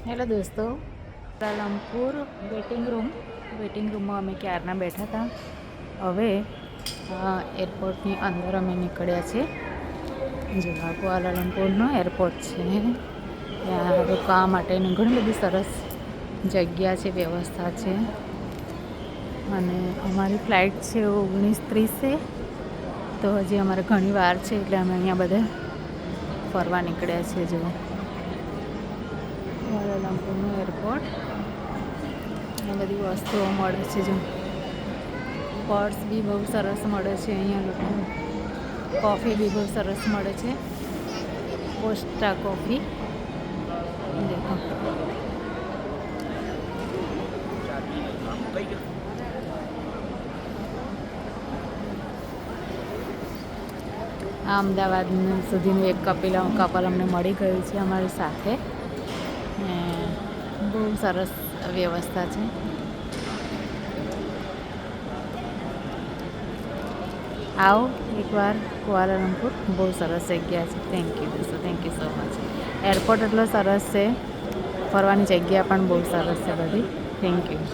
Hello દોસ્તો, કુઆલાલંપુર waiting રૂમમાં અમે ક્યારના બેઠા હતા. હવે એરપોર્ટની અંદર અમે નીકળ્યા છીએ. જેવા કુઆલાલંપુરનો એરપોર્ટ છે, ત્યાં રોકાવા માટેની ઘણી બધી સરસ જગ્યા છે, વ્યવસ્થા છે. અને અમારી ફ્લાઇટ છે 19:30, તો હજી અમારે ઘણી વાર છે, એટલે અમે અહીંયા બધે ફરવા નીકળ્યા છીએ. જો કુઆલાલંપુરનું એરપોર્ટ, અહીંયા બધી વસ્તુઓ મળે છે. જો પર્સ બી બહુ સરસ મળે છે અહીંયા લોકો. કોફી બી બહુ સરસ મળે છે, કોસ્ટા કોફી. દેખો આ અમદાવાદ સુધીનું એક કપલ અમને મળી ગયું છે અમારી સાથે. બહુ સરસ વ્યવસ્થા છે. આવો એકવાર કુઆલાલંપુર, બહુ સરસ જગ્યા છે. થેન્ક યુ દોસ્તો, thank you so much. Airport એટલો સરસ છે, ફરવાની જગ્યા પણ બહુ સરસ છે બધી. Thank you.